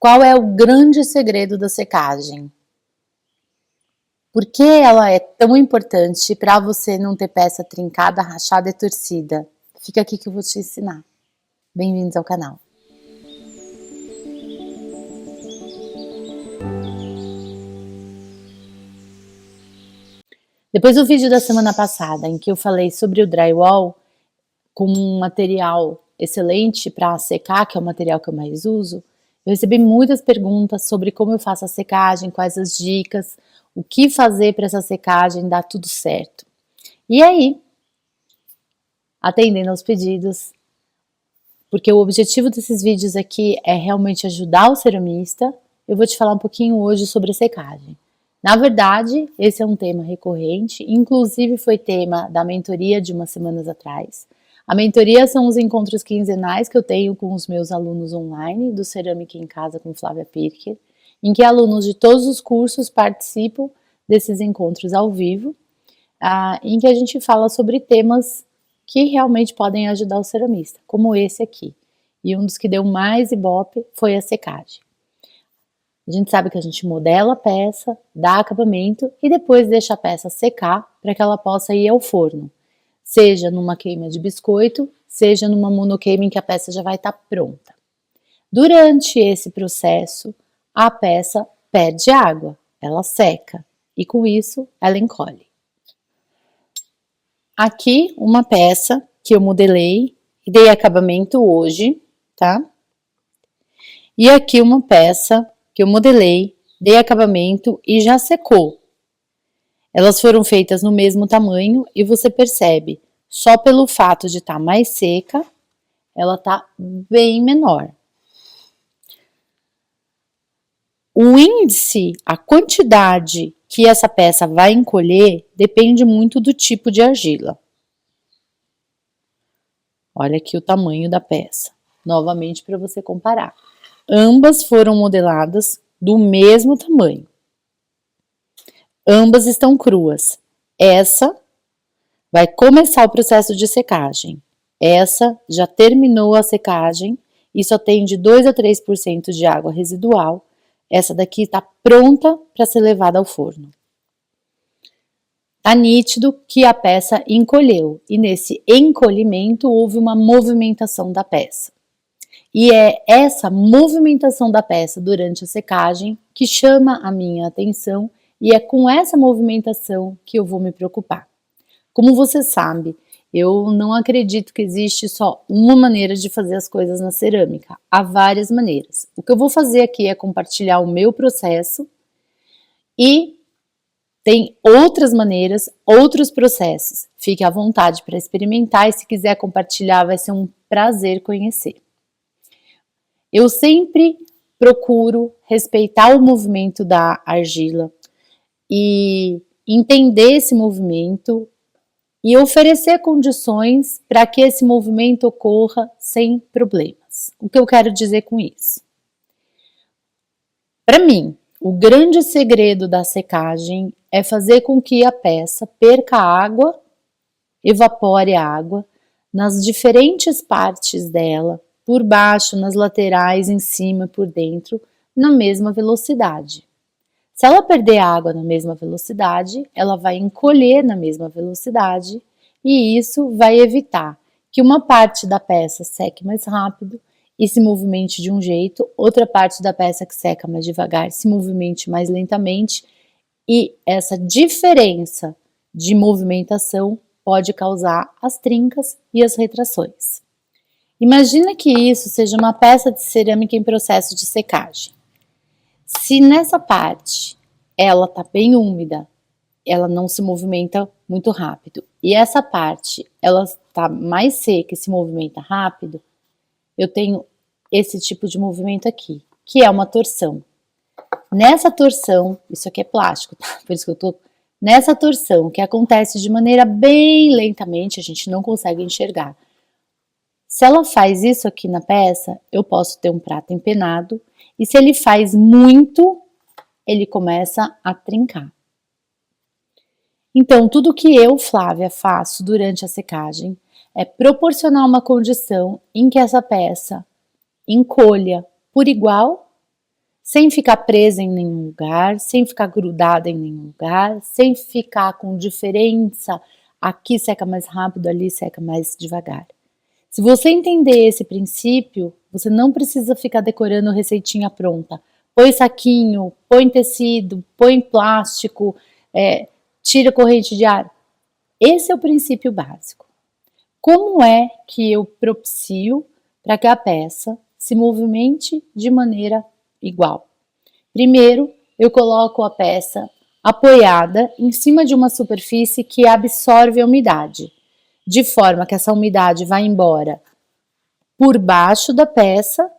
Qual é o grande segredo da secagem? Por que ela é tão importante para você não ter peça trincada, rachada e torcida? Fica aqui que eu vou te ensinar. Bem-vindos ao canal. Depois do vídeo da semana passada, em que eu falei sobre o drywall, com um material excelente para secar, que é o material que eu mais uso, eu recebi muitas perguntas sobre como eu faço a secagem, quais as dicas, o que fazer para essa secagem dar tudo certo. E aí, atendendo aos pedidos, porque o objetivo desses vídeos aqui é realmente ajudar o ceramista, eu vou te falar um pouquinho hoje sobre a secagem. Na verdade, esse é um tema recorrente, inclusive foi tema da mentoria de umas semanas atrás. A mentoria são os encontros quinzenais que eu tenho com os meus alunos online do Cerâmica em Casa com Flávia Pirker, em que alunos de todos os cursos participam desses encontros ao vivo, em que a gente fala sobre temas que realmente podem ajudar o ceramista, como esse aqui. E um dos que deu mais ibope foi a secagem. A gente sabe que a gente modela a peça, dá acabamento e depois deixa a peça secar para que ela possa ir ao forno. Seja numa queima de biscoito, seja numa monoqueima em que a peça já vai estar pronta. Durante esse processo, a peça perde água, ela seca e com isso ela encolhe. Aqui uma peça que eu modelei e dei acabamento hoje, tá? E aqui uma peça que eu modelei, dei acabamento e já secou. Elas foram feitas no mesmo tamanho e você percebe, só pelo fato de estar mais seca, ela tá bem menor. O índice, a quantidade que essa peça vai encolher, depende muito do tipo de argila. Olha aqui o tamanho da peça, novamente para você comparar. Ambas foram modeladas do mesmo tamanho. Ambas estão cruas. Essa vai começar o processo de secagem. Essa já terminou a secagem e só tem de 2 a 3% de água residual. Essa daqui está pronta para ser levada ao forno. Está nítido que a peça encolheu e nesse encolhimento houve uma movimentação da peça. E é essa movimentação da peça durante a secagem que chama a minha atenção e é com essa movimentação que eu vou me preocupar. Como você sabe, eu não acredito que existe só uma maneira de fazer as coisas na cerâmica. Há várias maneiras. O que eu vou fazer aqui é compartilhar o meu processo e tem outras maneiras, outros processos. Fique à vontade para experimentar e se quiser compartilhar vai ser um prazer conhecer. Eu sempre procuro respeitar o movimento da argila e entender esse movimento e oferecer condições para que esse movimento ocorra sem problemas. O que eu quero dizer com isso? Para mim, o grande segredo da secagem é fazer com que a peça perca água, evapore a água nas diferentes partes dela, por baixo, nas laterais, em cima, por dentro, na mesma velocidade. Se ela perder água na mesma velocidade, ela vai encolher na mesma velocidade e isso vai evitar que uma parte da peça seque mais rápido e se movimente de um jeito, outra parte da peça que seca mais devagar se movimente mais lentamente e essa diferença de movimentação pode causar as trincas e as retrações. Imagina que isso seja uma peça de cerâmica em processo de secagem. Se nessa parte ela está bem úmida, ela não se movimenta muito rápido, e essa parte ela está mais seca e se movimenta rápido, eu tenho esse tipo de movimento aqui, que é uma torção. Nessa torção, isso aqui é plástico, tá? Por isso que eu tô nessa torção, que acontece de maneira bem lentamente, a gente não consegue enxergar. Se ela faz isso aqui na peça, eu posso ter um prato empenado, e se ele faz muito, ele começa a trincar. Então, tudo que eu, Flávia, faço durante a secagem é proporcionar uma condição em que essa peça encolha por igual sem ficar presa em nenhum lugar, sem ficar grudada em nenhum lugar, sem ficar com diferença, aqui seca mais rápido, ali seca mais devagar. Se você entender esse princípio, você não precisa ficar decorando receitinha pronta. Põe saquinho, põe tecido, põe plástico, tira corrente de ar. Esse é o princípio básico. Como é que eu propicio para que a peça se movimente de maneira igual? Primeiro, eu coloco a peça apoiada em cima de uma superfície que absorve a umidade, de forma que essa umidade vai embora por baixo da peça,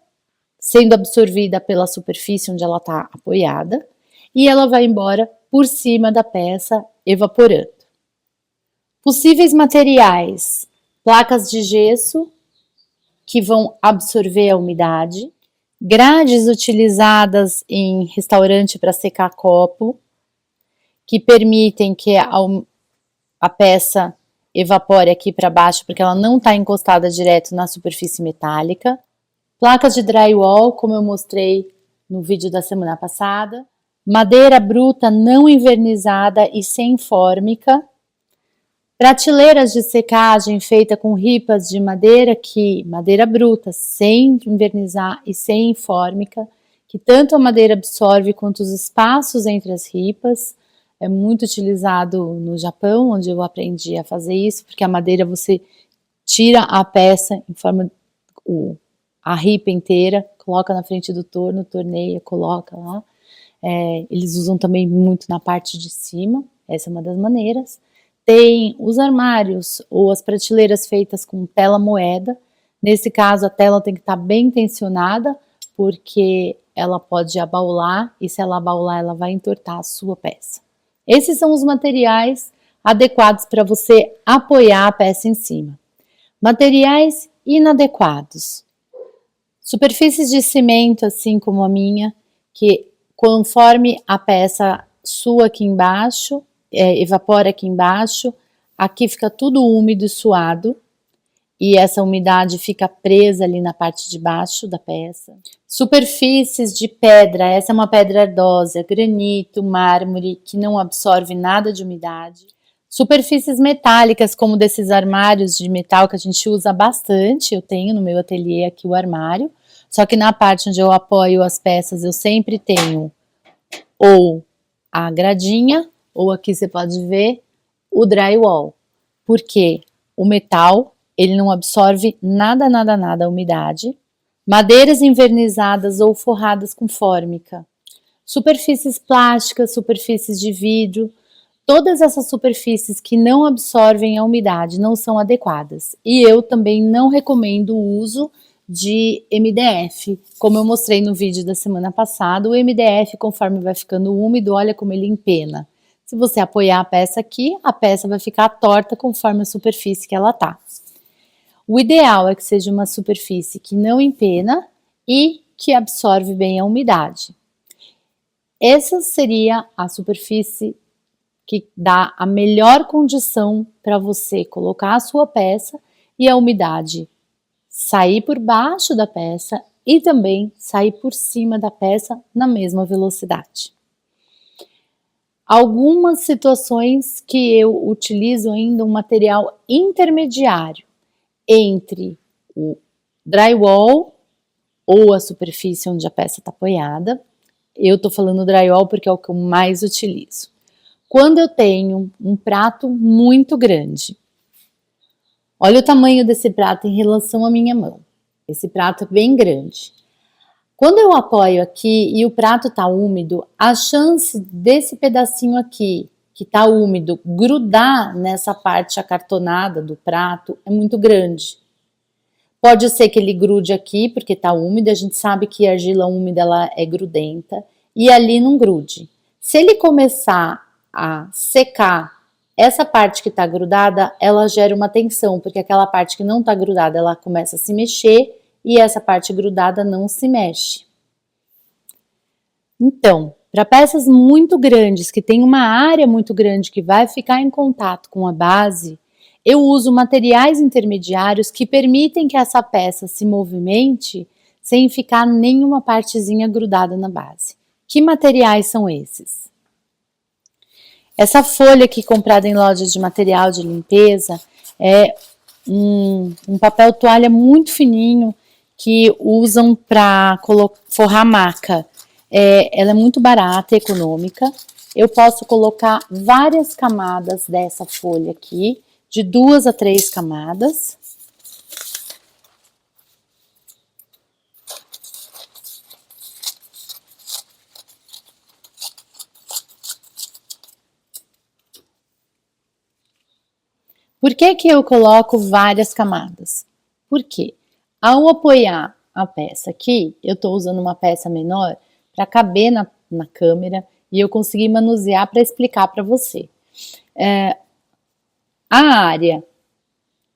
sendo absorvida pela superfície onde ela está apoiada, e ela vai embora por cima da peça, evaporando. Possíveis materiais: placas de gesso que vão absorver a umidade, grades utilizadas em restaurante para secar copo, que permitem que a peça evapore aqui para baixo, porque ela não está encostada direto na superfície metálica. Placas de drywall, como eu mostrei no vídeo da semana passada. Madeira bruta não envernizada e sem fórmica. Prateleiras de secagem feita com ripas de madeira madeira bruta, sem envernizar e sem fórmica, que tanto a madeira absorve quanto os espaços entre as ripas. É muito utilizado no Japão, onde eu aprendi a fazer isso, porque a madeira você tira a peça em forma a ripa inteira, coloca na frente do torno, torneia, coloca lá. Eles usam também muito na parte de cima, essa é uma das maneiras. Tem os armários ou as prateleiras feitas com tela moeda. Nesse caso, a tela tem que estar bem tensionada, porque ela pode abaular, e se ela abaular, ela vai entortar a sua peça. Esses são os materiais adequados para você apoiar a peça em cima. Materiais inadequados: superfícies de cimento, assim como a minha, que conforme a peça sua aqui embaixo, evapora aqui embaixo, aqui fica tudo úmido e suado, e essa umidade fica presa ali na parte de baixo da peça. Superfícies de pedra, essa é uma pedra ardosa, granito, mármore, que não absorve nada de umidade. Superfícies metálicas, como desses armários de metal que a gente usa bastante, eu tenho no meu ateliê aqui o armário, só que na parte onde eu apoio as peças eu sempre tenho ou a gradinha, ou aqui você pode ver o drywall, porque o metal ele não absorve nada a umidade. Madeiras envernizadas ou forradas com fórmica, superfícies plásticas, superfícies de vidro, todas essas superfícies que não absorvem a umidade não são adequadas. E eu também não recomendo o uso de MDF, como eu mostrei no vídeo da semana passada. O MDF, conforme vai ficando úmido, olha como ele empena. Se você apoiar a peça aqui, a peça vai ficar torta conforme a superfície que ela tá. O ideal é que seja uma superfície que não empena e que absorve bem a umidade. Essa seria a superfície que dá a melhor condição para você colocar a sua peça e a umidade sair por baixo da peça e também sair por cima da peça na mesma velocidade. Algumas situações que eu utilizo ainda um material intermediário entre o drywall ou a superfície onde a peça está apoiada. Eu estou falando drywall porque é o que eu mais utilizo. Quando eu tenho um prato muito grande, olha o tamanho desse prato em relação à minha mão. Esse prato é bem grande. Quando eu apoio aqui e o prato está úmido, a chance desse pedacinho aqui, que está úmido, grudar nessa parte acartonada do prato é muito grande. Pode ser que ele grude aqui, porque está úmido, a gente sabe que a argila úmida ela é grudenta, e ali não grude. Se ele começar a secar essa parte que está grudada, ela gera uma tensão, porque aquela parte que não está grudada, ela começa a se mexer, e essa parte grudada não se mexe. Então, para peças muito grandes, que tem uma área muito grande que vai ficar em contato com a base, eu uso materiais intermediários que permitem que essa peça se movimente sem ficar nenhuma partezinha grudada na base. Que materiais são esses? Essa folha aqui comprada em lojas de material de limpeza é um papel toalha muito fininho que usam para forrar maca. Ela é muito barata e econômica. Eu posso colocar várias camadas dessa folha aqui, de 2 a 3 camadas. Por que que eu coloco várias camadas? Porque ao apoiar a peça aqui, eu estou usando uma peça menor para caber na câmera e eu conseguir manusear para explicar para você. A área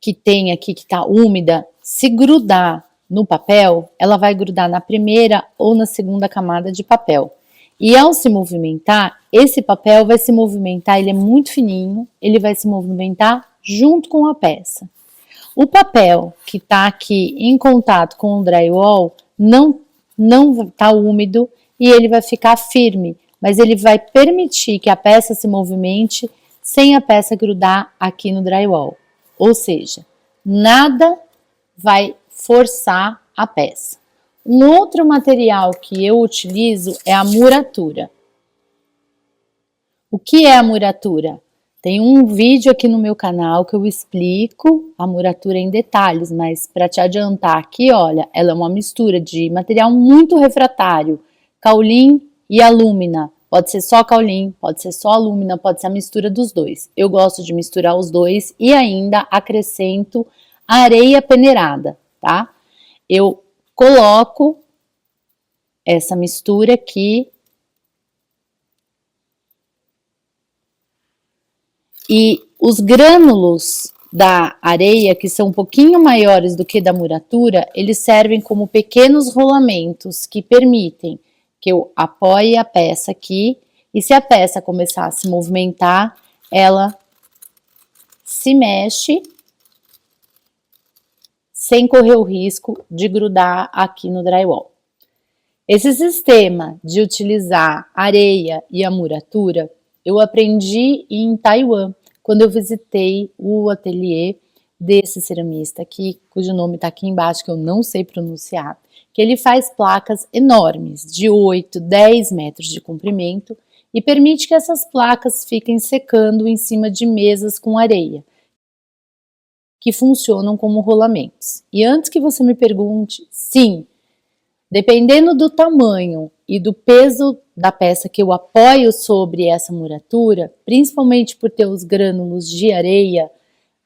que tem aqui, que está úmida, se grudar no papel, ela vai grudar na primeira ou na segunda camada de papel. E ao se movimentar, esse papel vai se movimentar, ele é muito fininho, ele vai se movimentar junto com a peça. O papel que está aqui em contato com o drywall não está úmido e ele vai ficar firme, mas ele vai permitir que a peça se movimente sem a peça grudar aqui no drywall. Ou seja, nada vai forçar a peça. Um outro material que eu utilizo é a muratura. O que é a muratura? Tem um vídeo aqui no meu canal que eu explico a muratura em detalhes, mas para te adiantar aqui, olha, ela é uma mistura de material muito refratário, caulin e alúmina. Pode ser só caulin, pode ser só alúmina, pode ser a mistura dos dois. Eu gosto de misturar os dois e ainda acrescento areia peneirada, tá? Eu coloco essa mistura aqui e os grânulos da areia, que são um pouquinho maiores do que da muratura, eles servem como pequenos rolamentos que permitem que eu apoie a peça aqui e se a peça começar a se movimentar, ela se mexe sem correr o risco de grudar aqui no drywall. Esse sistema de utilizar areia e a muratura, eu aprendi em Taiwan, quando eu visitei o ateliê desse ceramista aqui, cujo nome está aqui embaixo, que eu não sei pronunciar, que ele faz placas enormes, de 8, 10 metros de comprimento, e permite que essas placas fiquem secando em cima de mesas com areia, que funcionam como rolamentos. E antes que você me pergunte, sim, dependendo do tamanho e do peso da peça que eu apoio sobre essa muratura, principalmente por ter os grânulos de areia,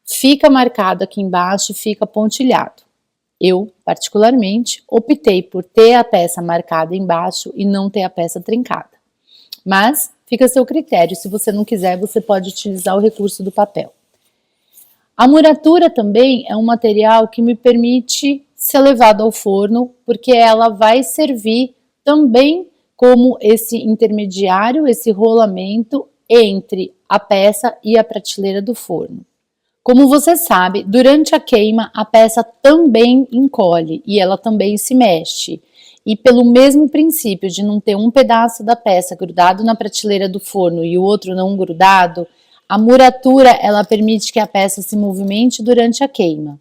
fica marcado aqui embaixo e fica pontilhado. Eu, particularmente, optei por ter a peça marcada embaixo e não ter a peça trincada. Mas fica a seu critério, se você não quiser, você pode utilizar o recurso do papel. A muratura também é um material que me permite ser levado ao forno, porque ela vai servir também como esse intermediário, esse rolamento entre a peça e a prateleira do forno. Como você sabe, durante a queima a peça também encolhe e ela também se mexe. E pelo mesmo princípio de não ter um pedaço da peça grudado na prateleira do forno e o outro não grudado, a muratura ela permite que a peça se movimente durante a queima.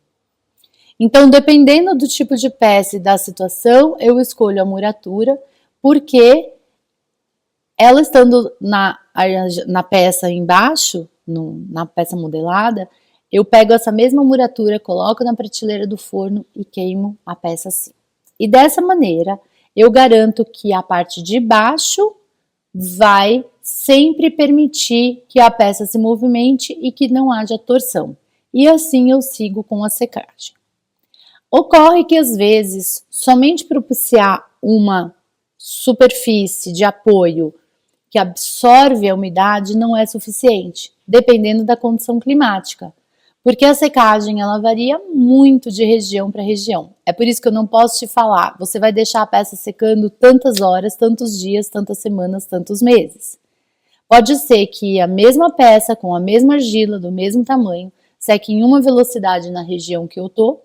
Então, dependendo do tipo de peça e da situação, eu escolho a muratura, porque ela estando na peça embaixo, na peça modelada, eu pego essa mesma muratura, coloco na prateleira do forno e queimo a peça assim. E dessa maneira, eu garanto que a parte de baixo vai sempre permitir que a peça se movimente e que não haja torção. E assim eu sigo com a secagem. Ocorre que às vezes, somente propiciar uma superfície de apoio que absorve a umidade não é suficiente, dependendo da condição climática. Porque a secagem ela varia muito de região para região. É por isso que eu não posso te falar, você vai deixar a peça secando tantas horas, tantos dias, tantas semanas, tantos meses. Pode ser que a mesma peça, com a mesma argila, do mesmo tamanho, seque em uma velocidade na região que eu tô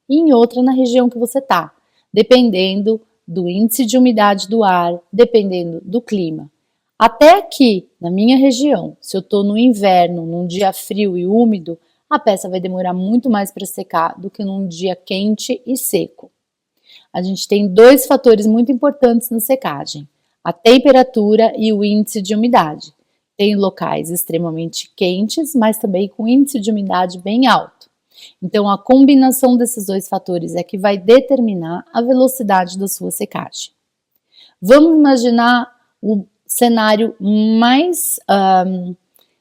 e em outra na região que você tá. dependendo do índice de umidade do ar, dependendo do clima. Até aqui, na minha região, se eu estou no inverno, num dia frio e úmido, a peça vai demorar muito mais para secar do que num dia quente e seco. A gente tem dois fatores muito importantes na secagem: a temperatura e o índice de umidade. Tem locais extremamente quentes, mas também com índice de umidade bem alto. Então, a combinação desses dois fatores é que vai determinar a velocidade da sua secagem. Vamos imaginar o cenário mais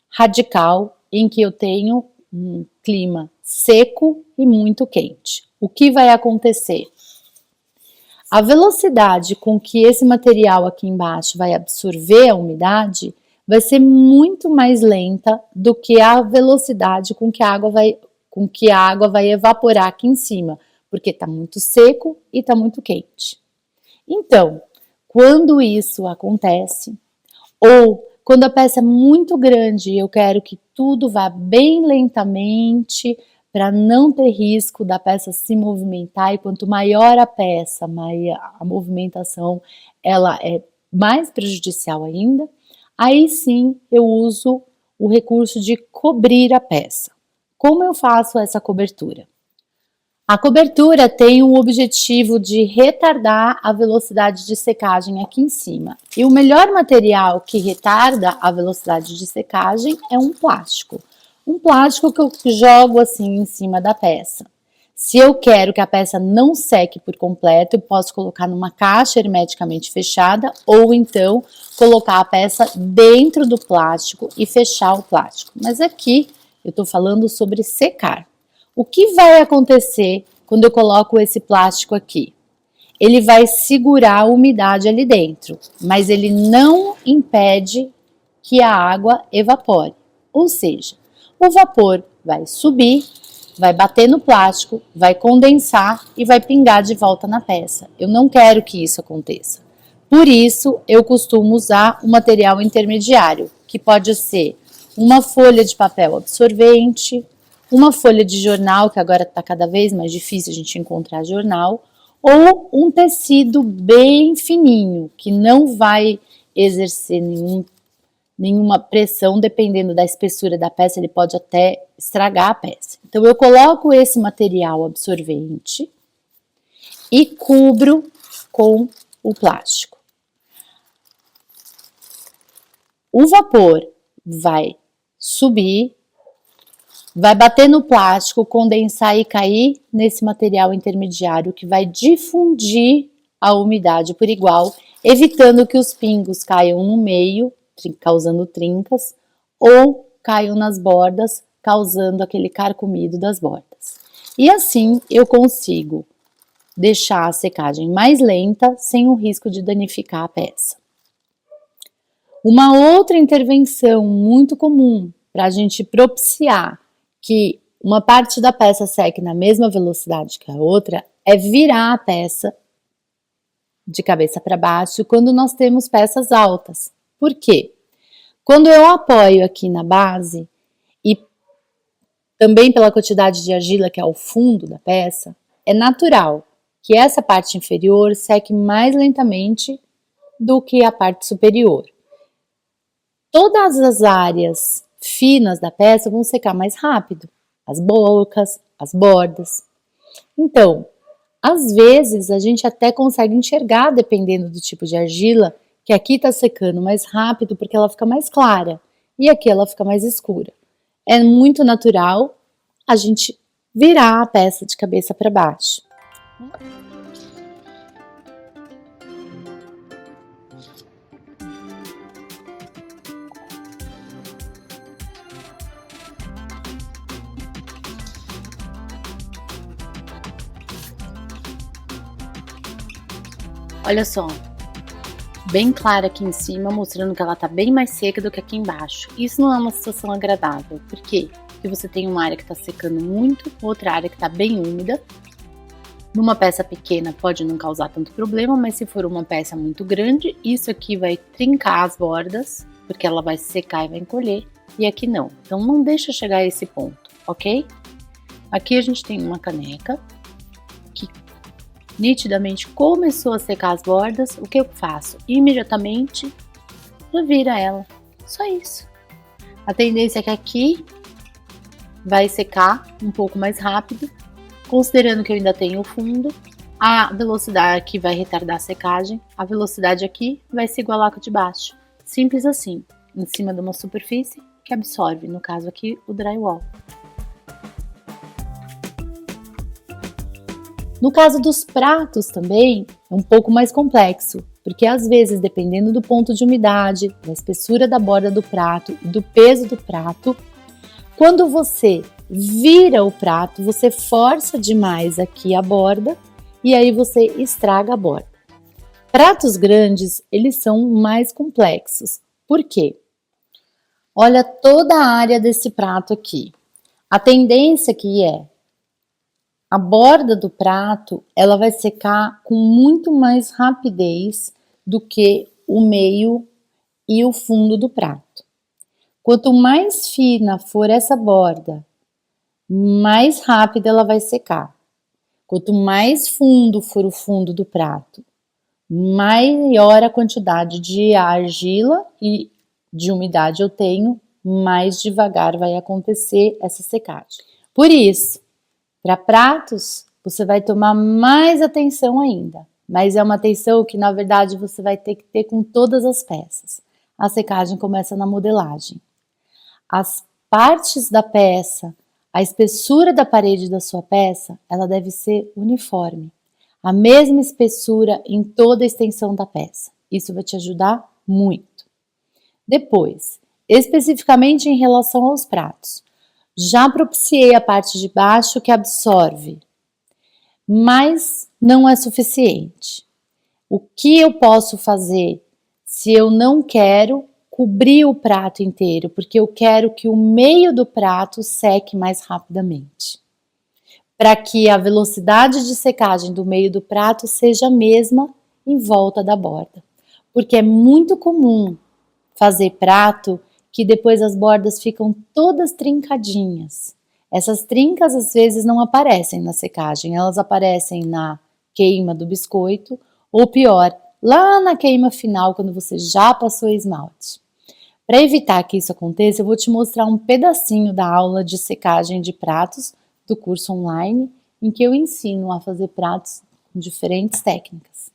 radical, em que eu tenho um clima seco e muito quente. O que vai acontecer? A velocidade com que esse material aqui embaixo vai absorver a umidade vai ser muito mais lenta do que a velocidade com que a água vai evaporar aqui em cima, porque está muito seco e está muito quente. Então, quando isso acontece, ou quando a peça é muito grande e eu quero que tudo vá bem lentamente, para não ter risco da peça se movimentar, e quanto maior a peça, maior a movimentação, ela é mais prejudicial ainda, aí sim eu uso o recurso de cobrir a peça. Como eu faço essa cobertura? A cobertura tem o objetivo de retardar a velocidade de secagem aqui em cima. E o melhor material que retarda a velocidade de secagem é um plástico. Um plástico que eu jogo assim em cima da peça. Se eu quero que a peça não seque por completo, eu posso colocar numa caixa hermeticamente fechada ou então colocar a peça dentro do plástico e fechar o plástico. Mas aqui eu estou falando sobre secar. O que vai acontecer quando eu coloco esse plástico aqui? Ele vai segurar a umidade ali dentro, mas ele não impede que a água evapore. Ou seja, o vapor vai subir, vai bater no plástico, vai condensar e vai pingar de volta na peça. Eu não quero que isso aconteça. Por isso, eu costumo usar um material intermediário, que pode ser uma folha de papel absorvente, uma folha de jornal, que agora está cada vez mais difícil a gente encontrar jornal, ou um tecido bem fininho, que não vai exercer nenhuma pressão, dependendo da espessura da peça, ele pode até estragar a peça. Então, eu coloco esse material absorvente e cubro com o plástico. O vapor vai subir, vai bater no plástico, condensar e cair nesse material intermediário que vai difundir a umidade por igual, evitando que os pingos caiam no meio, causando trincas, ou caiam nas bordas, causando aquele carcomido das bordas. E assim eu consigo deixar a secagem mais lenta, sem o risco de danificar a peça. Uma outra intervenção muito comum para a gente propiciar que uma parte da peça seque na mesma velocidade que a outra é virar a peça de cabeça para baixo quando nós temos peças altas. Por quê? Quando eu apoio aqui na base e também pela quantidade de argila que é o fundo da peça, é natural que essa parte inferior seque mais lentamente do que a parte superior. Todas as áreas finas da peça vão secar mais rápido, as bocas, as bordas. Então, às vezes a gente até consegue enxergar, dependendo do tipo de argila, que aqui está secando mais rápido porque ela fica mais clara e aqui ela fica mais escura. É muito natural a gente virar a peça de cabeça para baixo. Olha só, bem clara aqui em cima, mostrando que ela tá bem mais seca do que aqui embaixo. Isso não é uma situação agradável. Por quê? Porque você tem uma área que tá secando muito, outra área que tá bem úmida. Numa peça pequena pode não causar tanto problema, mas se for uma peça muito grande, isso aqui vai trincar as bordas, porque ela vai secar e vai encolher, e aqui não. Então não deixa chegar a esse ponto, ok? Aqui a gente tem uma caneca, que nitidamente começou a secar as bordas, o que eu faço? Imediatamente revira ela, só isso. A tendência é que aqui vai secar um pouco mais rápido, considerando que eu ainda tenho o fundo, a velocidade aqui vai retardar a secagem, a velocidade aqui vai se igualar com a de baixo. Simples assim, em cima de uma superfície que absorve, no caso aqui, o drywall. No caso dos pratos também, é um pouco mais complexo, porque às vezes, dependendo do ponto de umidade, da espessura da borda do prato e do peso do prato, quando você vira o prato, você força demais aqui a borda e aí você estraga a borda. Pratos grandes, eles são mais complexos. Por quê? Olha toda a área desse prato aqui. A tendência que é a borda do prato, ela vai secar com muito mais rapidez do que o meio e o fundo do prato. Quanto mais fina for essa borda, mais rápido ela vai secar. Quanto mais fundo for o fundo do prato, maior a quantidade de argila e de umidade eu tenho, mais devagar vai acontecer essa secagem. Por isso, para pratos, você vai tomar mais atenção ainda, mas é uma atenção que na verdade você vai ter que ter com todas as peças. A secagem começa na modelagem. As partes da peça, a espessura da parede da sua peça, ela deve ser uniforme. A mesma espessura em toda a extensão da peça. Isso vai te ajudar muito. Depois, especificamente em relação aos pratos, já propiciei a parte de baixo que absorve, mas não é suficiente. O que eu posso fazer se eu não quero cobrir o prato inteiro, porque eu quero que o meio do prato seque mais rapidamente, para que a velocidade de secagem do meio do prato seja a mesma em volta da borda, porque é muito comum fazer prato que depois as bordas ficam todas trincadinhas. Essas trincas às vezes não aparecem na secagem, elas aparecem na queima do biscoito, ou pior, lá na queima final, quando você já passou esmalte. Para evitar que isso aconteça, eu vou te mostrar um pedacinho da aula de secagem de pratos do curso online, em que eu ensino a fazer pratos com diferentes técnicas.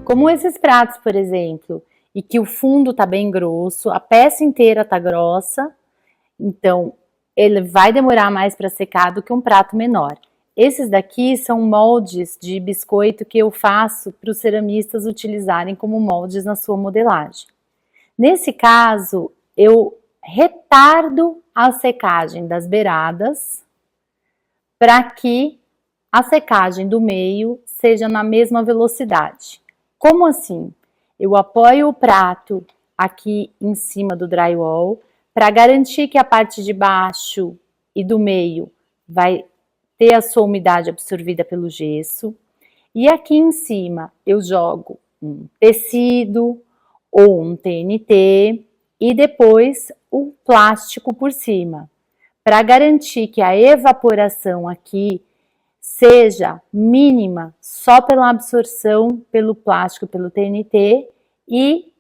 Como esses pratos, por exemplo, e que o fundo tá bem grosso, a peça inteira tá grossa, então ele vai demorar mais para secar do que um prato menor. Esses daqui são moldes de biscoito que eu faço para os ceramistas utilizarem como moldes na sua modelagem. Nesse caso, eu retardo a secagem das beiradas para que a secagem do meio seja na mesma velocidade. Como assim? Eu apoio o prato aqui em cima do drywall para garantir que a parte de baixo e do meio vai ter a sua umidade absorvida pelo gesso. E aqui em cima eu jogo um tecido ou um TNT e depois o plástico por cima, para garantir que a evaporação aqui seja mínima só pela absorção pelo plástico, pelo TNT, e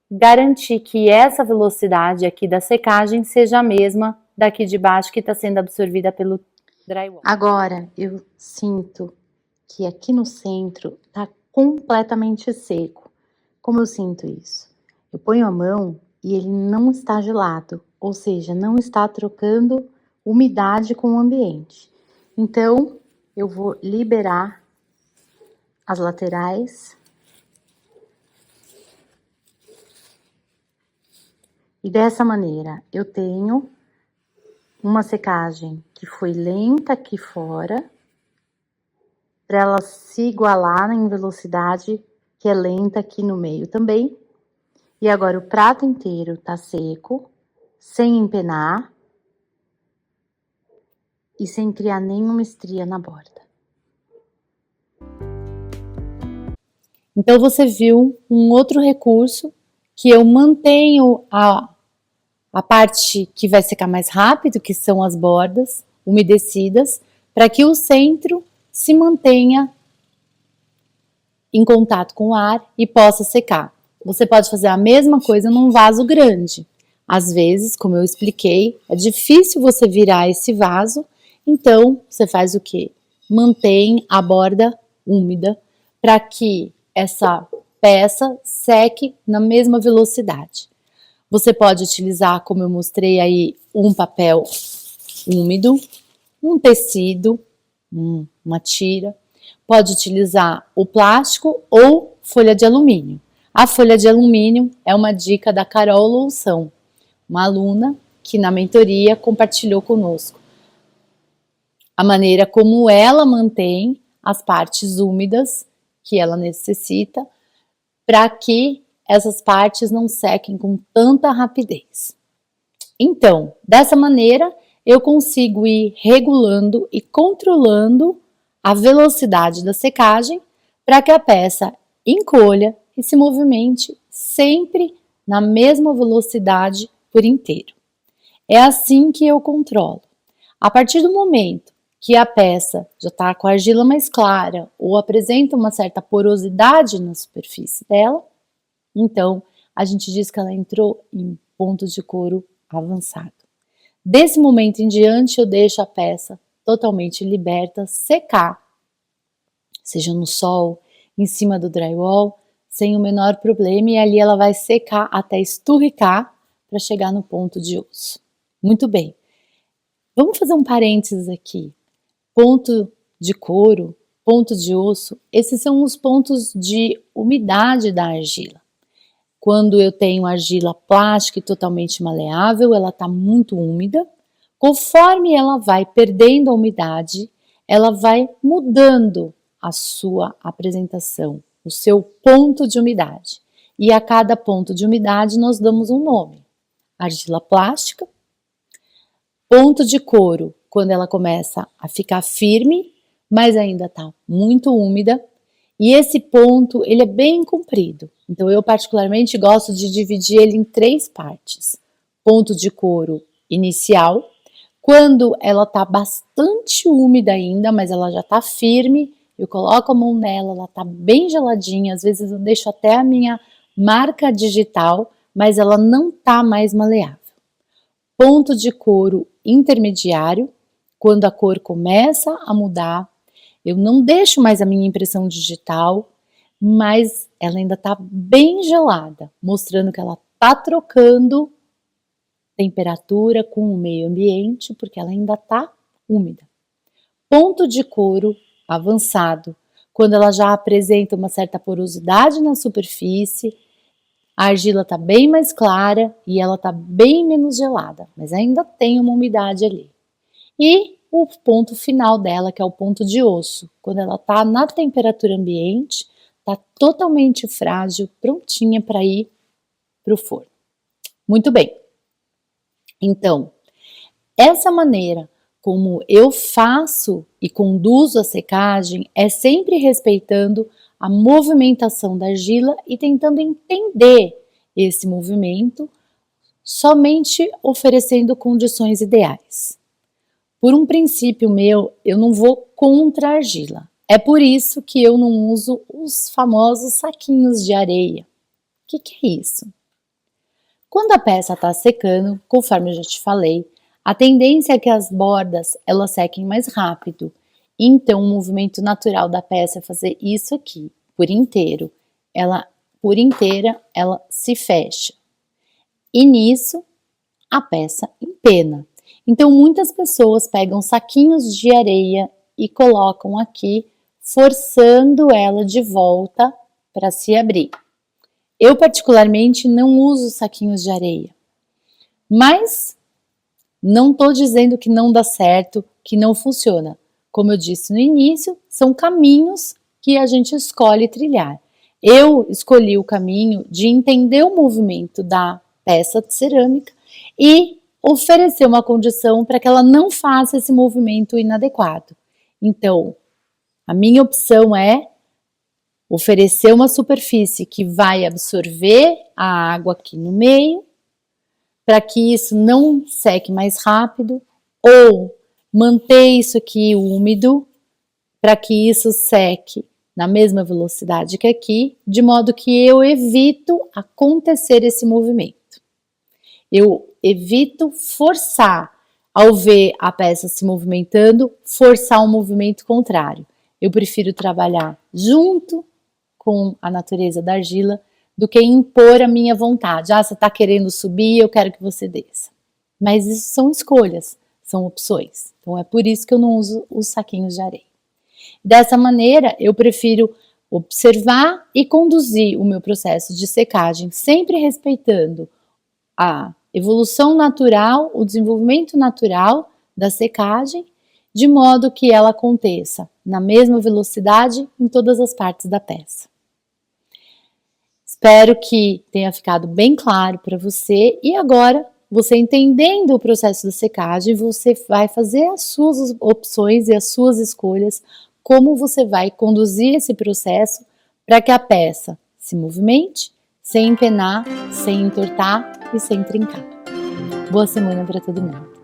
garantir que essa velocidade aqui da secagem seja a mesma daqui de baixo que está sendo absorvida pelo drywall. Agora eu sinto que aqui no centro está completamente seco. Como eu sinto isso? Eu ponho a mão e ele não está gelado, ou seja, não está trocando umidade com o ambiente. Então, eu vou liberar as laterais e dessa maneira eu tenho uma secagem que foi lenta aqui fora, para ela se igualar em velocidade que é lenta aqui no meio também. E agora o prato inteiro tá seco, sem empenar e sem criar nenhuma estria na borda. Então você viu um outro recurso que eu mantenho a parte que vai secar mais rápido, que são as bordas umedecidas, para que o centro se mantenha em contato com o ar e possa secar. Você pode fazer a mesma coisa num vaso grande. Às vezes, como eu expliquei, é difícil você virar esse vaso, então você faz o quê? Mantém a borda úmida para que essa peça seque na mesma velocidade. Você pode utilizar, como eu mostrei aí, um papel úmido, um tecido, uma tira. Pode utilizar o plástico ou folha de alumínio. A folha de alumínio é uma dica da Carol Loução, uma aluna que na mentoria compartilhou conosco a maneira como ela mantém as partes úmidas que ela necessita para que essas partes não sequem com tanta rapidez. Então, dessa maneira, eu consigo ir regulando e controlando a velocidade da secagem para que a peça encolha e se movimente sempre na mesma velocidade por inteiro. É assim que eu controlo. A partir do momento que a peça já está com a argila mais clara ou apresenta uma certa porosidade na superfície dela, então a gente diz que ela entrou em ponto de couro avançado. Desse momento em diante, eu deixo a peça totalmente liberta secar, seja no sol, em cima do drywall, sem o menor problema, e ali ela vai secar até esturricar para chegar no ponto de osso. Muito bem, vamos fazer um parênteses aqui. Ponto de couro, ponto de osso, esses são os pontos de umidade da argila. Quando eu tenho argila plástica e totalmente maleável, ela está muito úmida. Conforme ela vai perdendo a umidade, ela vai mudando a sua apresentação, o seu ponto de umidade. E a cada ponto de umidade nós damos um nome. Argila plástica, ponto de couro, quando ela começa a ficar firme, mas ainda está muito úmida. E esse ponto, ele é bem comprido. Então, eu particularmente gosto de dividir ele em 3 partes. Ponto de couro inicial, quando ela está bastante úmida ainda, mas ela já está firme, eu coloco a mão nela, ela está bem geladinha, às vezes eu deixo até a minha marca digital, mas ela não está mais maleável. Ponto de couro intermediário, quando a cor começa a mudar, eu não deixo mais a minha impressão digital, mas ela ainda está bem gelada, mostrando que ela está trocando temperatura com o meio ambiente, porque ela ainda está úmida. Ponto de couro avançado, quando ela já apresenta uma certa porosidade na superfície, a argila está bem mais clara e ela está bem menos gelada, mas ainda tem uma umidade ali. E o ponto final dela, que é o ponto de osso, quando ela está na temperatura ambiente, está totalmente frágil, prontinha para ir para o forno. Muito bem. Então, essa maneira como eu faço e conduzo a secagem é sempre respeitando a movimentação da argila e tentando entender esse movimento, somente oferecendo condições ideais. Por um princípio meu, eu não vou contra a argila. É por isso que eu não uso os famosos saquinhos de areia. O que é isso? Quando a peça está secando, conforme eu já te falei, a tendência é que as bordas elas sequem mais rápido. Então, o movimento natural da peça é fazer isso aqui, por inteiro. Por inteira, ela se fecha. E nisso, a peça empena. Então, muitas pessoas pegam saquinhos de areia e colocam aqui, forçando ela de volta para se abrir. Eu, particularmente, não uso saquinhos de areia, mas não estou dizendo que não dá certo, que não funciona. Como eu disse no início, são caminhos que a gente escolhe trilhar. Eu escolhi o caminho de entender o movimento da peça de cerâmica e oferecer uma condição para que ela não faça esse movimento inadequado. Então, a minha opção é oferecer uma superfície que vai absorver a água aqui no meio, para que isso não seque mais rápido, ou manter isso aqui úmido para que isso seque na mesma velocidade que aqui, de modo que eu evito acontecer esse movimento. Eu evito forçar, ao ver a peça se movimentando, forçar um movimento contrário. Eu prefiro trabalhar junto com a natureza da argila do que impor a minha vontade. Ah, você está querendo subir, eu quero que você desça. Mas isso são escolhas, são opções. Então é por isso que eu não uso os saquinhos de areia. Dessa maneira, eu prefiro observar e conduzir o meu processo de secagem, sempre respeitando a evolução natural, o desenvolvimento natural da secagem, de modo que ela aconteça na mesma velocidade em todas as partes da peça. Espero que tenha ficado bem claro para você e agora, você entendendo o processo da secagem, você vai fazer as suas opções e as suas escolhas, como você vai conduzir esse processo para que a peça se movimente sem empenar, sem entortar e sem trincar. Boa semana para todo mundo!